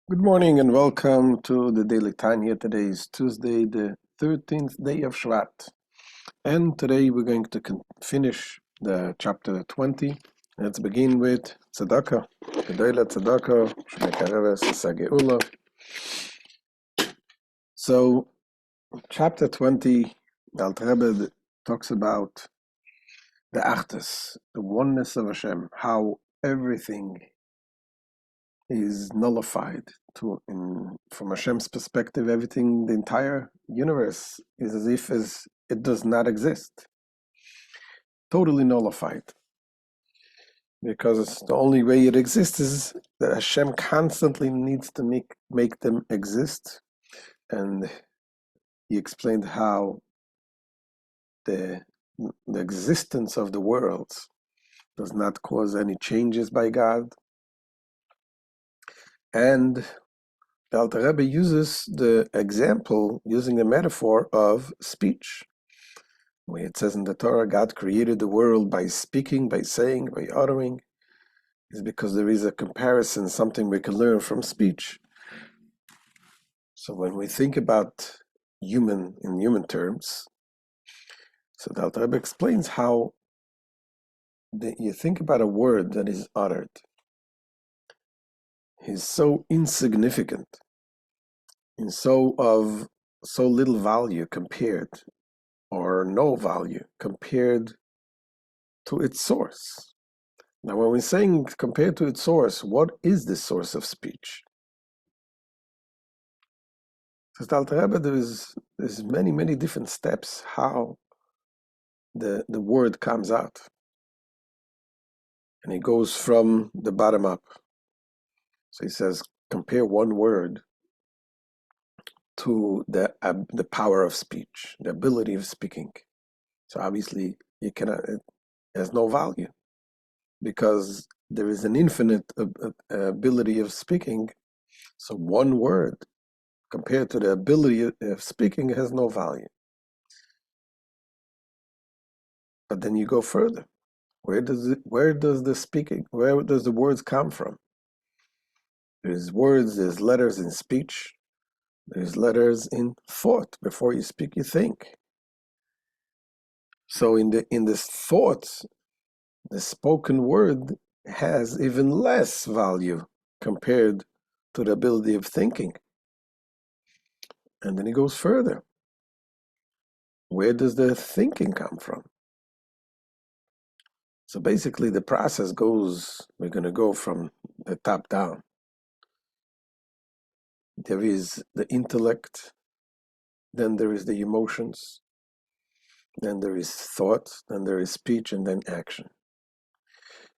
Good morning and welcome to the Daily Tanya. Today is Tuesday, the 13th day of Shvat. And today we're going to finish the chapter 20. Let's begin with Tzedakah. Gedola Tzedakah, Shmekareves Sageula. So, chapter 20, the Alter Rebbe talks about the Achdus, the oneness of Hashem, how everything is nullified from Hashem's perspective. Everything, the entire universe is as if it does not exist, totally nullified, because the only way it exists is that Hashem constantly needs to make them exist. And he explained how the existence of the worlds does not cause any changes by God. And the Alter Rebbe uses the example, using the metaphor of speech. Where it says in the Torah, God created the world by speaking, by saying, by uttering, is because there is a comparison, something we can learn from speech. So when we think about in human terms, so the Alter Rebbe explains how you think about a word that is uttered is so insignificant and so little value compared, or no value compared to its source. Now, when we're saying compared to its source, what is the source of speech? Says the Alter Rebbe, there's many different steps how the word comes out, and it goes from the bottom up. So he says, compare one word to the power of speech, the ability of speaking. So obviously, it has no value, because there is an infinite ability of speaking. So one word compared to the ability of speaking has no value. But then you go further. Where does the words come from? There's words, there's letters in speech, there's letters in thought. Before you speak, you think. So in this thought, the spoken word has even less value compared to the ability of thinking. And then he goes further. Where does the thinking come from? So basically the process we're going to go from the top down. There is the intellect, then there is the emotions, then there is thought, then there is speech, and then action.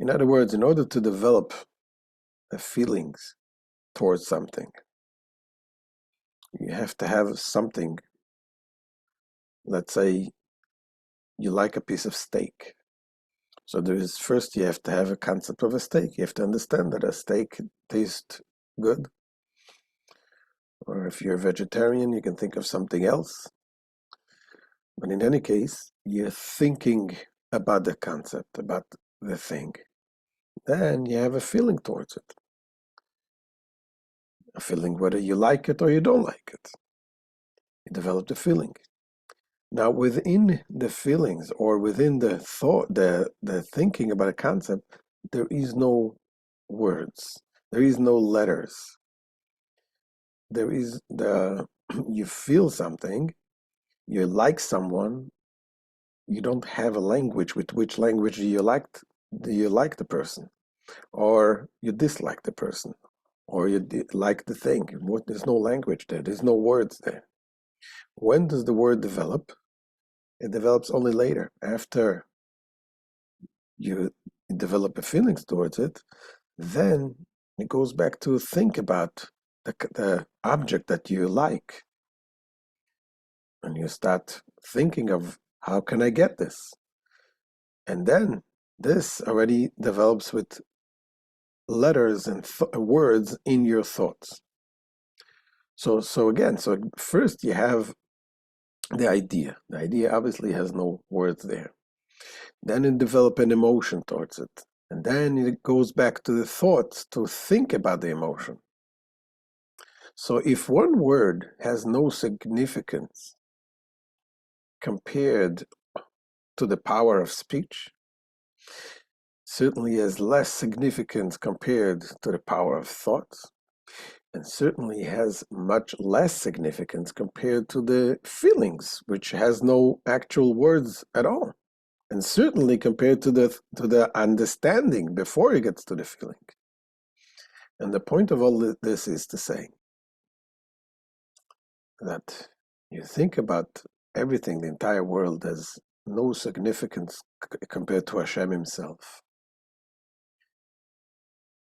In other words, in order to develop the feelings towards something, you have to have something. Let's say you like a piece of steak. So first you have to have a concept of a steak. You have to understand that a steak tastes good. Or if you're a vegetarian, you can think of something else. But in any case, you're thinking about the concept, about the thing. Then you have a feeling towards it. A feeling whether you like it or you don't like it. You develop the feeling. Now, within the feelings or within the thought, the thinking about a concept, there is no words. There is no letters. There is you feel something, you like someone, you don't have a language. With which language do you like the person, or you dislike the person, or you like the thing? There's no language there. There's no words there. When does the word develop? It develops only later, after you develop a feelings towards it. Then it goes back to think about the object that you like, and you start thinking of, how can I get this? And then this already develops with letters and words in your thoughts. So first you have the idea. The idea obviously has no words there. Then it develops an emotion towards it. And then it goes back to the thoughts to think about the emotion. So if one word has no significance compared to the power of speech, certainly has less significance compared to the power of thought, and certainly has much less significance compared to the feelings, which has no actual words at all, and certainly compared to the understanding before it gets to the feeling. And the point of all this is to say that you think about everything, the entire world has no significance compared to Hashem himself.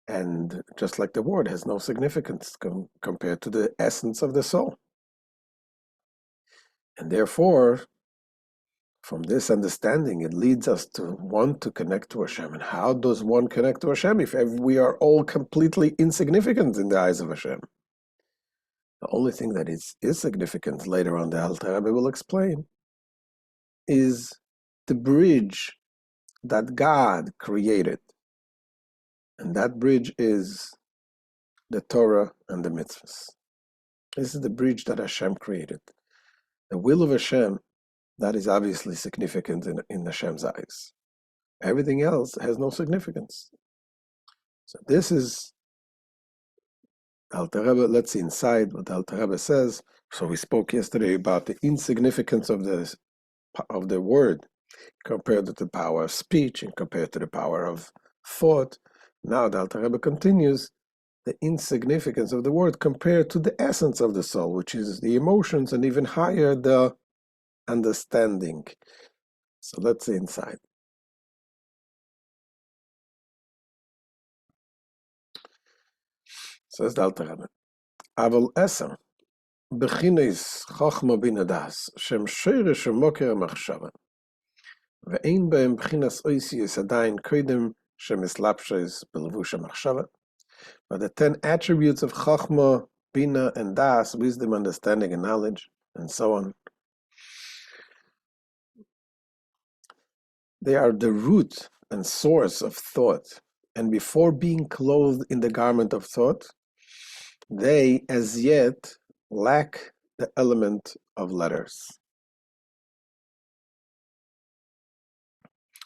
And just like the word has no significance compared to the essence of the soul. And therefore, from this understanding, it leads us to want to connect to Hashem. And how does one connect to Hashem if we are all completely insignificant in the eyes of Hashem? The only thing that is significant, later on the Alter Rebbe will explain, is the bridge that God created. And that bridge is the Torah and the mitzvahs. This is the bridge that Hashem created. The will of Hashem, that is obviously significant in Hashem's eyes. Everything else has no significance. So this is Alter Rebbe. Let's see inside what Alter Rebbe says. So we spoke yesterday about the insignificance of the word compared to the power of speech and compared to the power of thought. Now the Alter Rebbe continues the insignificance of the word compared to the essence of the soul, which is the emotions, and even higher, the understanding. So let's see inside. Says the Alter Rebbe, Aval Esem, Bechines Chochma Bina Das, Shem Sheirish Moker Machshava, Ve'ein Be'em Bechinas Oisius Adayin Kodim Shem Islapshes Belvush Machshava. But the 10 attributes of Chochma, Bina, and Das, wisdom, understanding, and knowledge, and so on, they are the root and source of thought. And before being clothed in the garment of thought, they as yet lack the element of letters.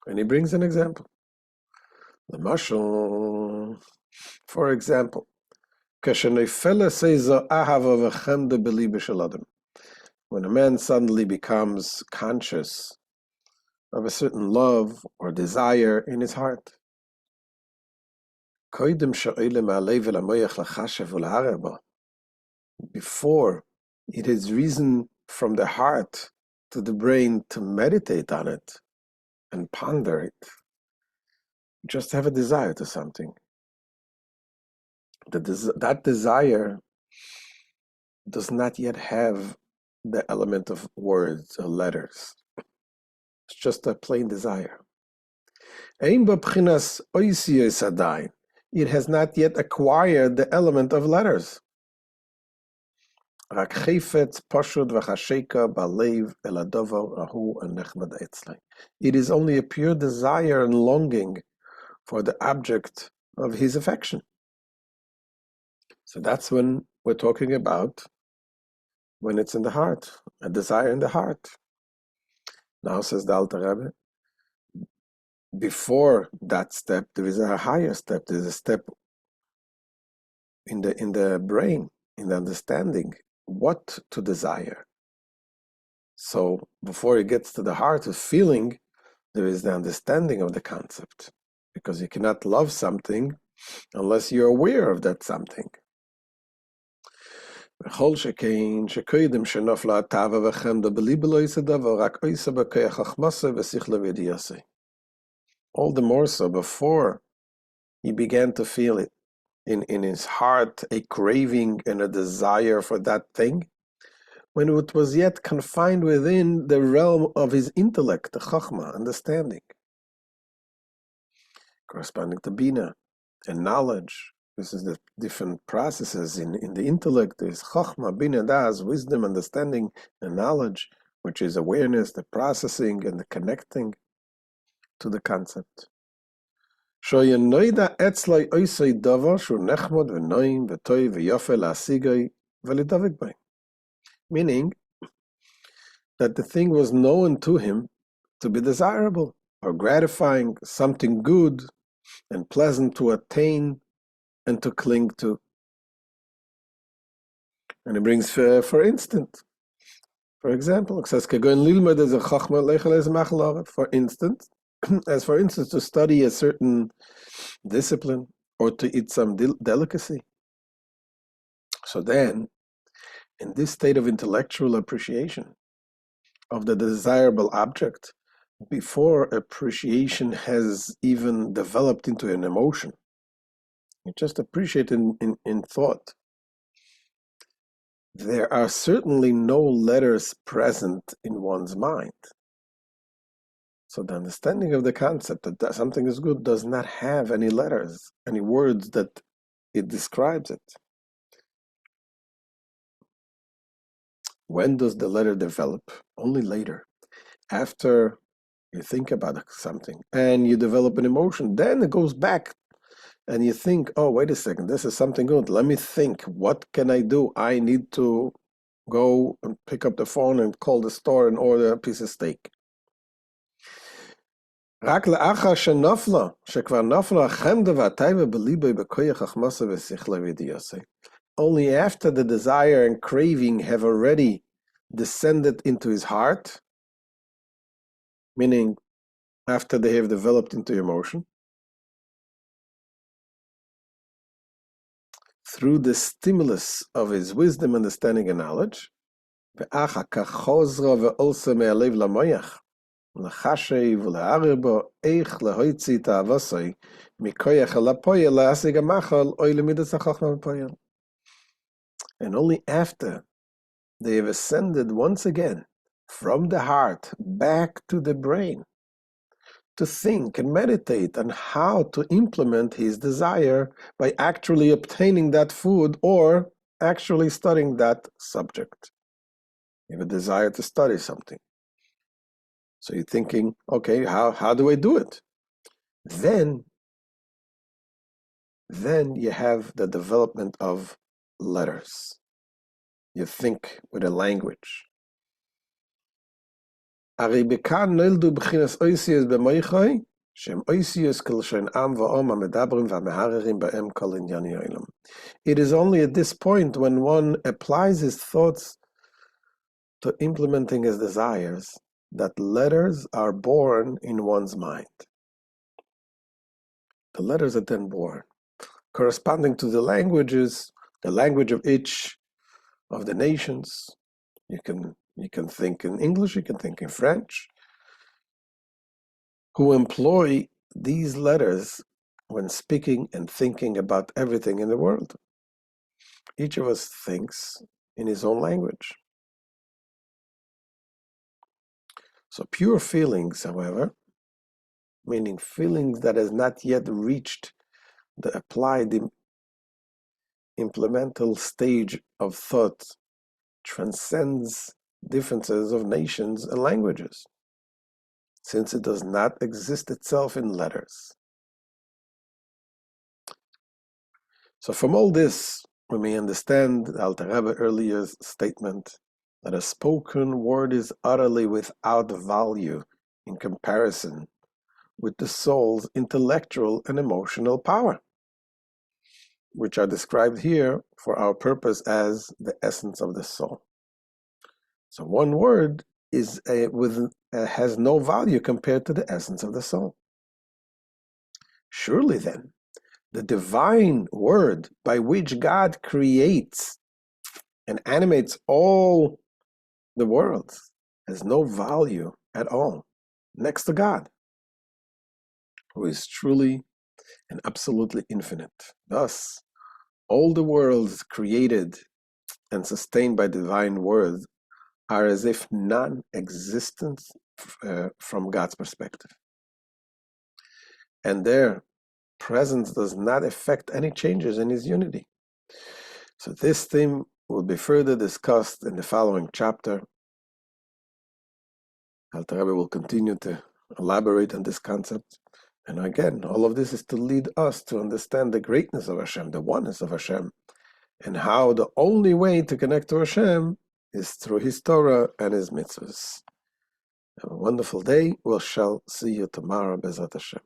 And he brings an example. The mashal, for example, when a man suddenly becomes conscious of a certain love or desire in his heart, before it is reason from the heart to the brain to meditate on it and ponder it, just have a desire to something. That desire does not yet have the element of words or letters. It's just a plain desire. It has not yet acquired the element of letters. It is only a pure desire and longing for the object of his affection. So that's when we're talking about when it's in the heart, a desire in the heart. Now, says the Alter Rebbe, before that step, there is a higher step. There is a step in the brain, in the understanding, what to desire. So before it gets to the heart of feeling, there is the understanding of the concept, because you cannot love something unless you're aware of that something. All the more so before he began to feel it in his heart, a craving and a desire for that thing, when it was yet confined within the realm of his intellect, the chachma, understanding, corresponding to bina and knowledge. This is the different processes in the intellect. There's chachma, bina, das, wisdom, understanding, and knowledge, which is awareness, the processing, and the connecting to the concept. ולדבק בהם. Meaning that the thing was known to him to be desirable or gratifying, something good and pleasant to attain and to cling to. And he brings, for instance, for example, it says, for instance, as for instance, to study a certain discipline or to eat some delicacy. So then, in this state of intellectual appreciation of the desirable object, before appreciation has even developed into an emotion, you just appreciate in thought. There are certainly no letters present in one's mind. So the understanding of the concept that something is good does not have any letters, any words that it describes it. When does the letter develop? Only later. After you think about something and you develop an emotion, then it goes back and you think, oh, wait a second, this is something good. Let me think, what can I do? I need to go and pick up the phone and call the store and order a piece of steak. רק לאחר שנפלה, שכבר נפלה החמדה והטייבה בליבו בכוח החמסה ושכלה וידיעוסי. Only after the desire and craving have already descended into his heart, meaning after they have developed into emotion, through the stimulus of his wisdom, understanding, and knowledge, ואחר כך חוזרה ועולסה מהלב למוח, לחשי ולערר בו איך להוציא את האבוסי מכוח אל הפועל להשיג המחל אוי למידת החוכמה בפועל. And only after they have ascended once again from the heart back to the brain to think and meditate on how to implement his desire by actually obtaining that food or actually studying that subject. You have a desire to study something. So you're thinking, okay, how do I do it? Then you have the development of letters. You think with a language. It is only at this point when one applies his thoughts to implementing his desires that letters are born in one's mind. The letters are then born, corresponding to the languages, the language of each of the nations. You can think in English, you can think in French, who employ these letters when speaking and thinking about everything in the world. Each of us thinks in his own language. So pure feelings, however, meaning feelings that has not yet reached the applied implemental stage of thought, transcends differences of nations and languages, since it does not exist itself in letters. So from all this, we may understand the Alter Rebbe earlier statement that a spoken word is utterly without value in comparison with the soul's intellectual and emotional power, which are described here for our purpose as the essence of the soul. So one word has no value compared to the essence of the soul. Surely then, the divine word by which God creates and animates all the world has no value at all next to God, who is truly and absolutely infinite. Thus, all the worlds created and sustained by divine words are as if non-existent from God's perspective. And their presence does not affect any changes in his unity. So this theme will be further discussed in the following chapter. Alter Rebbe will continue to elaborate on this concept. And again, all of this is to lead us to understand the greatness of Hashem, the oneness of Hashem, and how the only way to connect to Hashem is through His Torah and His mitzvahs. Have a wonderful day. We shall see you tomorrow, Bezrat Hashem.